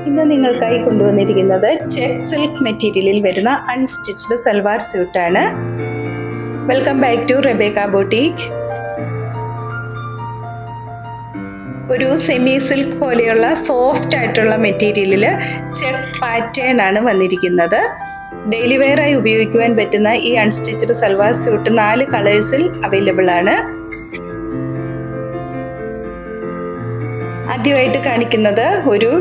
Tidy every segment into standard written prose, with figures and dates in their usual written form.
ഇന്ന് നിങ്ങൾക്കായി കൊണ്ടുവന്നിരിക്കുന്നത് ചെക്ക് സിൽക്ക് മെറ്റീരിയലിൽ വരുന്ന അൺസ്റ്റിച്ച്ഡ് സൽവാർ സ്യൂട്ടാണ്. Welcome back to Rebecca boutique. ഒരു സെമി സിൽക്ക് പോലെയുള്ള സോഫ്റ്റ് ആയിട്ടുള്ള മെറ്റീരിയലിൽ ചെക്ക് പാറ്റേൺ ആണ് വന്നിരിക്കുന്നത്. ഡെയിലി വെയർ ആയി ഉപയോഗിക്കുവാൻ പറ്റുന്ന ഈ അൺസ്റ്റിച്ച്ഡ് സൽവാർ സ്യൂട്ട് 4 കളേഴ്സിൽ അവൈലബിൾ ആണ്. ആദ്യമായിട്ട് കാണിക്കുന്നത് ഒരു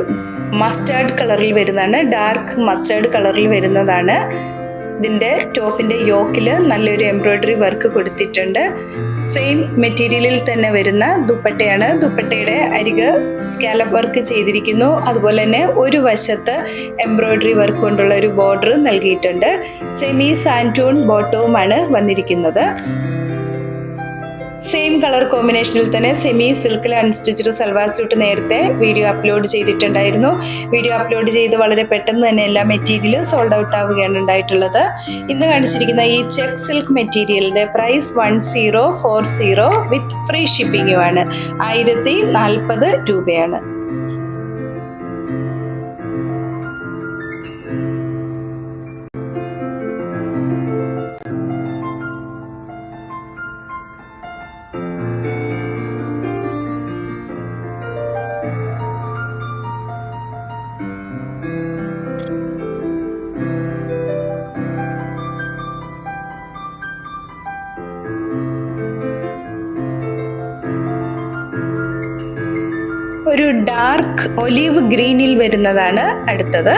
മസ്റ്റാർഡ് കളറിൽ വരുന്നതാണ്. ഡാർക്ക് മസ്റ്റാർഡ് കളറിൽ വരുന്നതാണ്. ഇതിൻ്റെ ടോപ്പിൻ്റെ യോക്കിൽ നല്ലൊരു എംബ്രോയ്ഡറി വർക്ക് കൊടുത്തിട്ടുണ്ട്. സെയിം മെറ്റീരിയലിൽ തന്നെ വരുന്ന ദുപ്പട്ടയാണ്. ദുപ്പട്ടയുടെ അരിക് സ്കാലപ്പ് വർക്ക് ചെയ്തിരിക്കുന്നു. അതുപോലെ തന്നെ ഒരു വശത്ത് എംബ്രോയ്ഡറി വർക്ക് കൊണ്ടുള്ള ഒരു ബോർഡർ നൽകിയിട്ടുണ്ട്. സെമി സാൻറ്റൂൺ ബോട്ടവുമാണ് വന്നിരിക്കുന്നത്. സെയിം കളർ കോമ്പിനേഷനിൽ തന്നെ സെമി സിൽക്കിൽ അൺസ്റ്റിച്ച്ഡ് സൽവാർ സ്യൂട്ട് നേരത്തെ വീഡിയോ അപ്ലോഡ് ചെയ്തിട്ടുണ്ടായിരുന്നു. വീഡിയോ അപ്ലോഡ് ചെയ്ത് വളരെ പെട്ടെന്ന് തന്നെ എല്ലാ മെറ്റീരിയലും സോൾഡ് ഔട്ട് ആവുകയാണ് ഉണ്ടായിട്ടുള്ളത്. ഇന്ന് കാണിച്ചിരിക്കുന്ന ഈ ചെക്ക് സിൽക്ക് മെറ്റീരിയലിൻ്റെ പ്രൈസ് 1040 വിത്ത് ഫ്രീ ഷിപ്പിങ്ങുമാണ്. 1040 രൂപയാണ്. ഒരു ഡാർക്ക് ഒലീവ് ഗ്രീനിൽ വരുന്നതാണ് അടുത്തത്.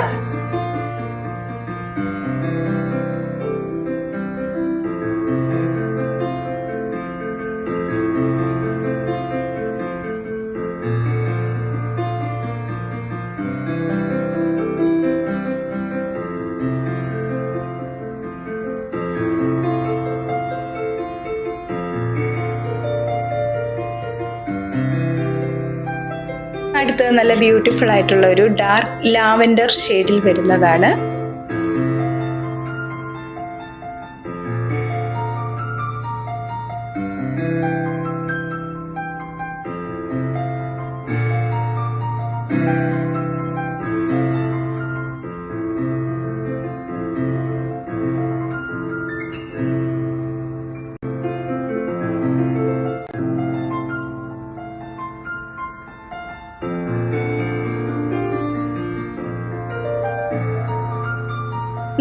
അടുത്തത് നല്ല ബ്യൂട്ടിഫുൾ ആയിട്ടുള്ള ഒരു ഡാർക്ക് ലാവൻഡർ ഷെയ്ഡിൽ വരുന്നതാണ്.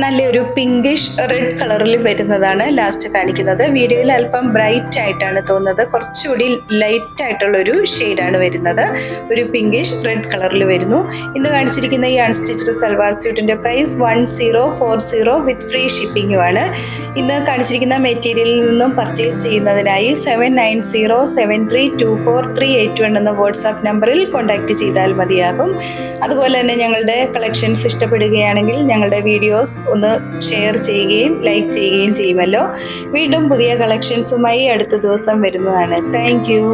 നല്ലൊരു പിങ്കിഷ് റെഡ് കളറിൽ വരുന്നതാണ് ലാസ്റ്റ് കാണിക്കുന്നത്. വീഡിയോയിൽ അല്പം ബ്രൈറ്റ് ആയിട്ടാണ് തോന്നുന്നത്. കുറച്ചുകൂടി ലൈറ്റ് ആയിട്ടുള്ള ഒരു ഷെയ്ഡാണ് വരുന്നത്. ഒരു പിങ്കിഷ് റെഡ് കളറിൽ വരുന്നു. ഇന്ന് കാണിച്ചിരിക്കുന്ന ഈ അൺസ്റ്റിച്ച്ഡ് സൽവാർ സ്യൂട്ടിൻ്റെ പ്രൈസ് 1040 വിത്ത് ഫ്രീ ഷിപ്പിങ്ങുമാണ്. ഇന്ന് കാണിച്ചിരിക്കുന്ന മെറ്റീരിയലിൽ നിന്നും പർച്ചേസ് ചെയ്യുന്നതിനായി 7990732438 എന്ന വാട്സാപ്പ് നമ്പറിൽ കോൺടാക്റ്റ് ചെയ്താൽ മതിയാകും. അതുപോലെ തന്നെ ഞങ്ങളുടെ കളക്ഷൻസ് ഇഷ്ടപ്പെടുകയാണെങ്കിൽ ഞങ്ങളുടെ വീഡിയോസ് ഒന്ന് ഷെയർ ചെയ്യുകയും ലൈക്ക് ചെയ്യുകയും ചെയ്യുമല്ലോ. വീണ്ടും പുതിയ കളക്ഷൻസുമായി അടുത്ത ദിവസം വരുന്നതാണ്. Thank you.